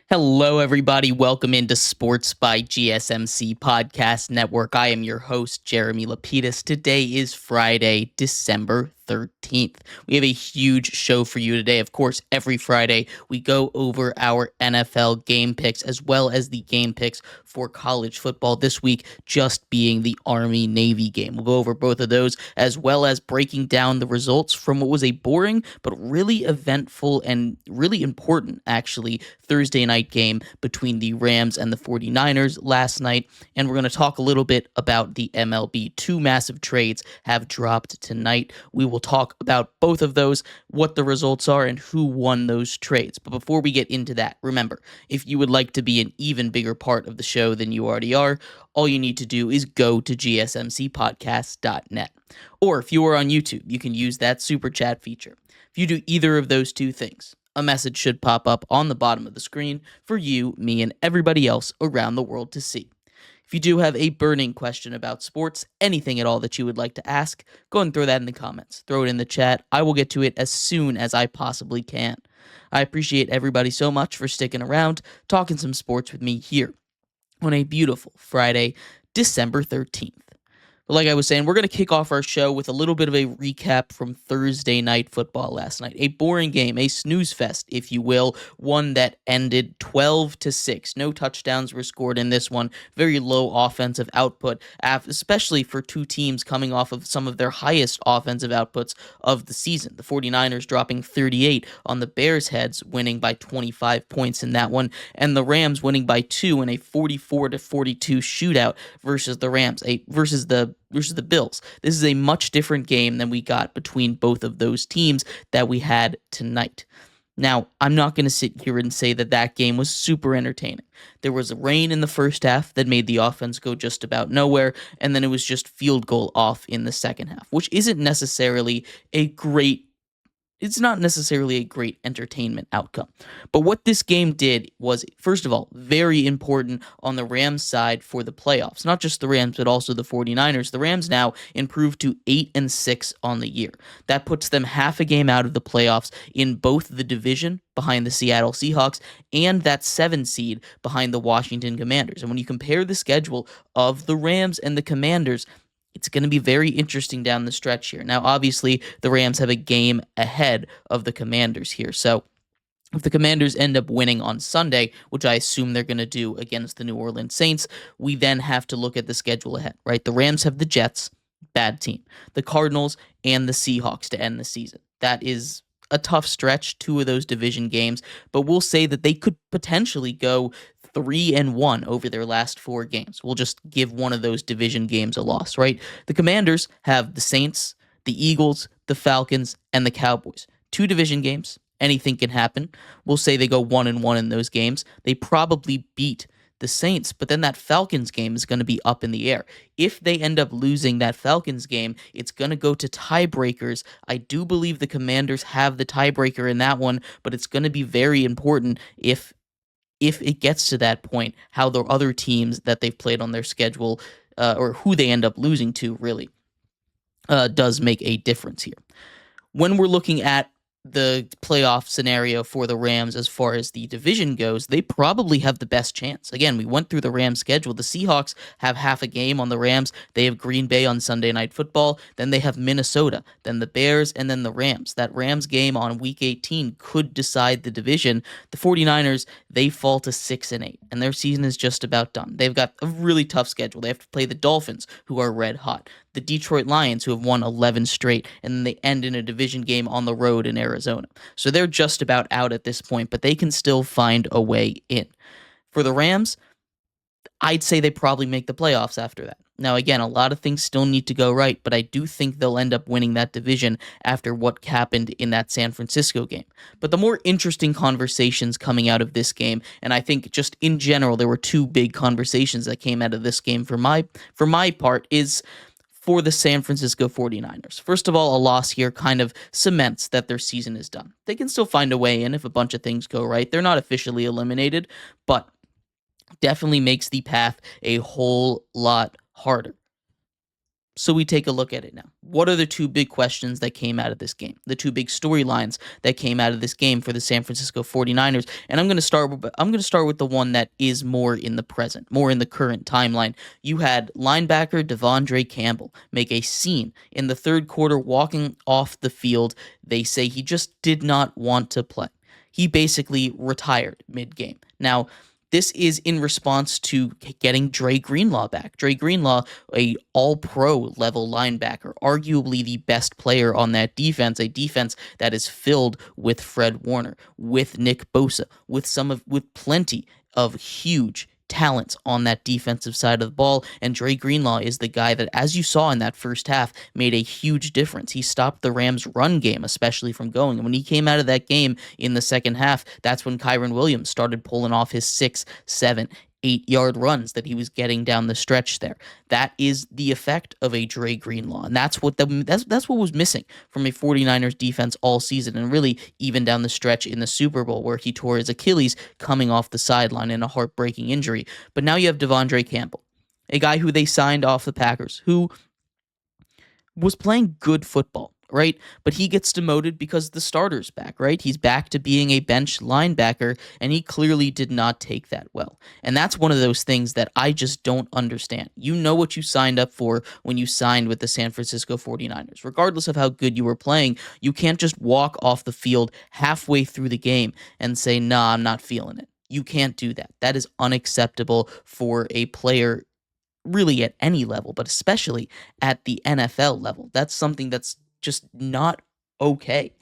Hello, everybody. Welcome into Sports by GSMC Podcast Network. I am your host, Jeremy Lapidus. Today is Friday, December 13th. We have a huge show for you today. Of course, every Friday, we go over our NFL game picks as well as the game picks for college football. This week, just being the Army-Navy game. We'll go over both of those as well as breaking down the results from what was a boring but really eventful and really important, actually, Thursday night game between the Rams and the 49ers last night. And we're going to talk a little bit about the MLB. Two massive trades have dropped tonight. We will talk about both of those, what the results are, and who won those trades. But before we get into that, remember, if you would like to be an even bigger part of the show than you already are, all you need to do is go to gsmcpodcast.net. Or if you are on YouTube, you can use that super chat feature. If you do either of those two things, a message should pop up on the bottom of the screen for you, me, and everybody else around the world to see. If you do have a burning question about sports, anything at all that you would like to ask, go and throw that in the comments. Throw it in the chat. I will get to it as soon as I possibly can. I appreciate everybody so much for sticking around, talking some sports with me here on a beautiful Friday, December 13th. But like I was saying, we're going to kick off our show with a little bit of a recap from Thursday night football last night. A boring game, a snooze fest, if you will, one that ended 12-6. No touchdowns were scored in this one. Very low offensive output, especially for two teams coming off of some of their highest offensive outputs of the season. The 49ers dropping 38 on the Bears' heads, winning by 25 points in that one, and the Rams winning by 2 in a 44-42 shootout versus the Rams, versus the Bills. This is a much different game than we got between both of those teams that we had tonight. Now, I'm not going to sit here and say that that game was super entertaining. There was rain in the first half that made the offense go just about nowhere, and then it was just field goal off in the second half, which isn't necessarily a great it's not necessarily a great entertainment outcome. But what this game did was, first of all, very important on the Rams side for the playoffs. Not just the Rams, but also the 49ers. The Rams now improved to 8-6 on the year. That puts them half a game out of the playoffs in both the division behind the Seattle Seahawks and that 7 seed behind the Washington Commanders. And when you compare the schedule of the Rams and the Commanders, it's going to be very interesting down the stretch here. Now, obviously, the Rams have a game ahead of the Commanders here. So if the Commanders end up winning on Sunday, which I assume they're going to do against the New Orleans Saints, we then have to look at the schedule ahead, right? The Rams have the Jets, bad team. The Cardinals and the Seahawks to end the season. That is a tough stretch, 2 of those division games, but we'll say that they could potentially go 3-1 over their last 4 games. We'll just give one of those division games a loss, right? The Commanders have the Saints, the Eagles, the Falcons, and the Cowboys. 2 division games. Anything can happen. We'll say they go 1-1 in those games. They probably beat the Saints, but then that Falcons game is going to be up in the air. If they end up losing that Falcons game, it's going to go to tiebreakers. I do believe the Commanders have the tiebreaker in that one, but it's going to be very important if it gets to that point, how the other teams that they've played on their schedule, or who they end up losing to, really does make a difference here. When we're looking at the playoff scenario for the Rams as far as the division goes, they probably have the best chance. Again, we went through the Rams schedule. The Seahawks have half a game on the Rams. They have Green Bay on Sunday Night Football. Then they have Minnesota, then the Bears, and then the Rams. That Rams game on Week 18 could decide the division. The 49ers, they fall to 6-8, and their season is just about done. They've got a really tough schedule. They have to play the Dolphins, who are red hot, the Detroit Lions, who have won 11 straight, and then they end in a division game on the road in Arizona. So they're just about out at this point, but they can still find a way in. For the Rams, I'd say they probably make the playoffs after that. Now, again, a lot of things still need to go right, but I do think they'll end up winning that division after what happened in that San Francisco game. But the more interesting conversations coming out of this game, and I think just in general, there were 2 big conversations that came out of this game for my part, is for the San Francisco 49ers. First of all, a loss here kind of cements that their season is done. They can still find a way in if a bunch of things go right. They're not officially eliminated, but definitely makes the path a whole lot harder. So we take a look at it now. What are the two big questions that came out of this game? The two big storylines that came out of this game for the San Francisco 49ers. And I'm going to start with the one that is more in the present, more in the current timeline. You had linebacker Devondre Campbell make a scene in the third quarter walking off the field. They say he just did not want to play. He basically retired mid-game. Now, this is in response to getting Dre Greenlaw back. Dre Greenlaw, a all-pro level linebacker, arguably the best player on that defense, a defense that is filled with Fred Warner, with Nick Bosa, with plenty of huge talents on that defensive side of the ball. And Dre Greenlaw is the guy that, as you saw in that first half, made a huge difference. He stopped the Rams' run game, especially from going. And when he came out of that game in the second half, that's when Kyren Williams started pulling off his 6, 7, 8-yard runs that he was getting down the stretch there. That is the effect of a Dre Greenlaw. And that's what was missing from a 49ers defense all season, and really even down the stretch in the Super Bowl, where he tore his Achilles coming off the sideline in a heartbreaking injury. But now you have Devondre Campbell, a guy who they signed off the Packers, who was playing good football, right? But he gets demoted because the starter's back, right? He's back to being a bench linebacker, and he clearly did not take that well. And that's one of those things that I just don't understand. You know what you signed up for when you signed with the San Francisco 49ers. Regardless of how good you were playing, you can't just walk off the field halfway through the game and say, nah, I'm not feeling it. You can't do that. That is unacceptable for a player really at any level, but especially at the NFL level. That's something that's just not okay.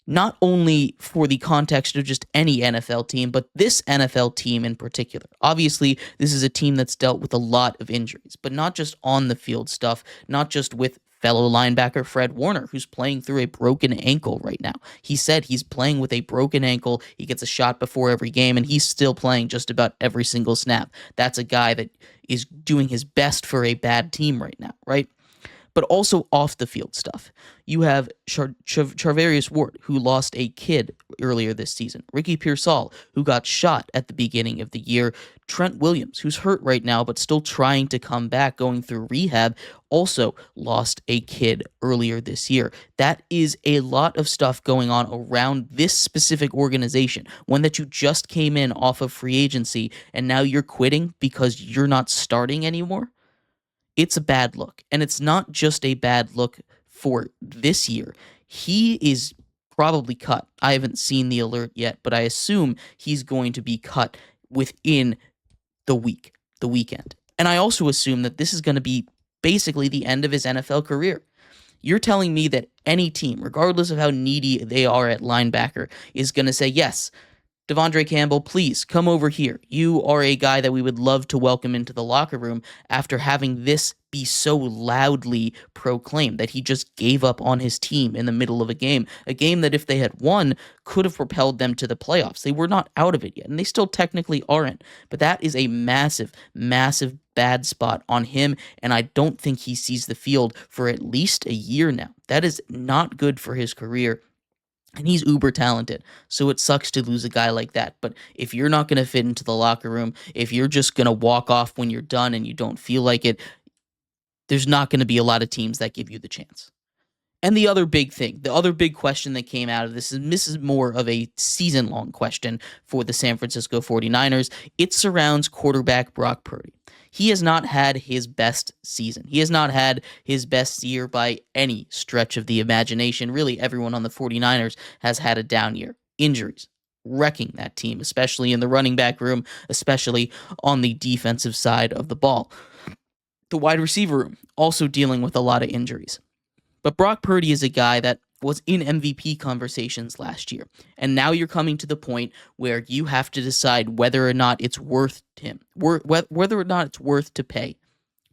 Not only for the context of just any NFL team, but this NFL team in particular. Obviously, this is a team that's dealt with a lot of injuries, but not just on the field stuff, not just with fellow linebacker Fred Warner, who's playing through a broken ankle right now. He said he's playing with a broken ankle. He gets a shot before every game, and he's still playing just about every single snap. That's a guy that is doing his best for a bad team right now, right? But also off the field stuff. You have Charvarius Ward, who lost a kid earlier this season. Ricky Pearsall, who got shot at the beginning of the year. Trent Williams, who's hurt right now but still trying to come back, going through rehab, also lost a kid earlier this year. That is a lot of stuff going on around this specific organization, one that you just came in off of free agency, and now you're quitting because you're not starting anymore. It's a bad look, and it's not just a bad look for this year. He is probably cut. I haven't seen the alert yet, but I assume he's going to be cut within the weekend. And I also assume that this is going to be basically the end of his NFL career. You're telling me that any team, regardless of how needy they are at linebacker, is going to say, yes, Devondre Campbell, please come over here. You are a guy that we would love to welcome into the locker room, after having this be so loudly proclaimed that he just gave up on his team in the middle of a game that if they had won could have propelled them to the playoffs. They were not out of it yet, and they still technically aren't. But that is a massive, massive bad spot on him, and I don't think he sees the field for at least a year now. That is not good for his career. And he's uber talented, so it sucks to lose a guy like that. But if you're not going to fit into the locker room, if you're just going to walk off when you're done and you don't feel like it, there's not going to be a lot of teams that give you the chance. And the other big thing, the other big question that came out of this is more of a season-long question for the San Francisco 49ers. It surrounds quarterback Brock Purdy. He has not had his best season. He has not had his best year by any stretch of the imagination. Really, everyone on the 49ers has had a down year. Injuries wrecking that team, especially in the running back room, especially on the defensive side of the ball. The wide receiver room also dealing with a lot of injuries. But Brock Purdy is a guy that was in MVP conversations last year. And now you're coming to the point where you have to decide whether or not it's worth whether or not it's worth to pay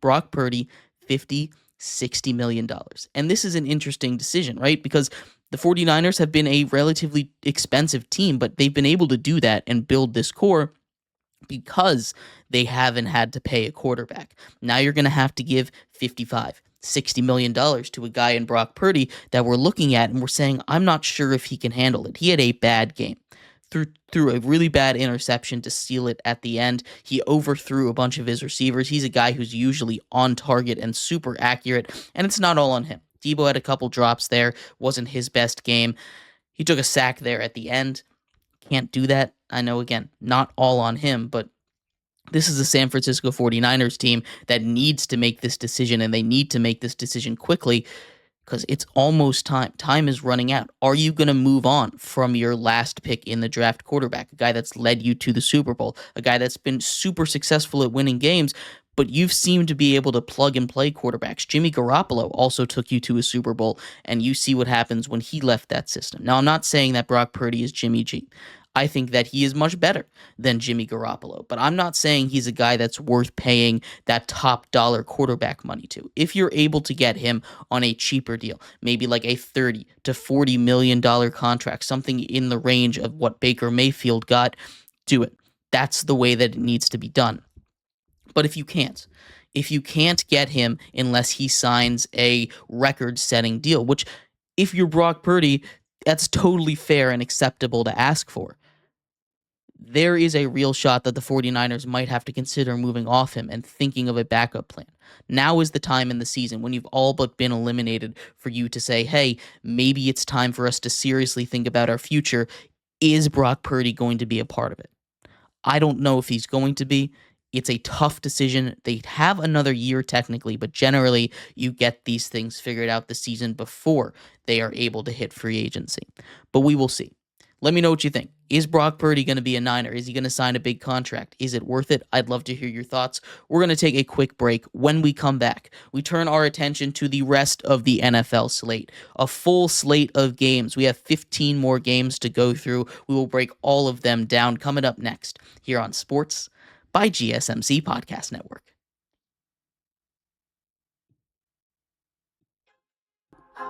Brock Purdy $50-60 million. And this is an interesting decision, right? Because the 49ers have been a relatively expensive team, but they've been able to do that and build this core because they haven't had to pay a quarterback. Now you're going to have to give $55-60 million to a guy in Brock Purdy that we're looking at and we're saying, I'm not sure if he can handle it. He had a bad game. threw a really bad interception to seal it at the end. He overthrew a bunch of his receivers. He's a guy who's usually on target and super accurate, and it's not all on him. Debo had a couple drops there, wasn't his best game. He took a sack there at the end. Can't do that. I know, again, not all on him, but this is a San Francisco 49ers team that needs to make this decision, and they need to make this decision quickly because it's almost time. Time is running out. Are you going to move on from your last pick in the draft quarterback, a guy that's led you to the Super Bowl, a guy that's been super successful at winning games, but you've seemed to be able to plug and play quarterbacks? Jimmy Garoppolo also took you to a Super Bowl, and you see what happens when he left that system. Now, I'm not saying that Brock Purdy is Jimmy G. I think that he is much better than Jimmy Garoppolo, but I'm not saying he's a guy that's worth paying that top dollar quarterback money to. If you're able to get him on a cheaper deal, maybe like a $30 to $40 million contract, something in the range of what Baker Mayfield got, do it. That's the way that it needs to be done. But if you can't get him unless he signs a record-setting deal, which if you're Brock Purdy, that's totally fair and acceptable to ask for. There is a real shot that the 49ers might have to consider moving off him and thinking of a backup plan. Now is the time in the season when you've all but been eliminated for you to say, hey, maybe it's time for us to seriously think about our future. Is Brock Purdy going to be a part of it? I don't know if he's going to be. It's a tough decision. They have another year technically, but generally you get these things figured out the season before they are able to hit free agency. But we will see. Let me know what you think. Is Brock Purdy going to be a Niner? Is he going to sign a big contract? Is it worth it? I'd love to hear your thoughts. We're going to take a quick break. When we come back, we turn our attention to the rest of the NFL slate. A full slate of games. We have 15 more games to go through. We will break all of them down coming up next here on Sports by GSMC Podcast Network.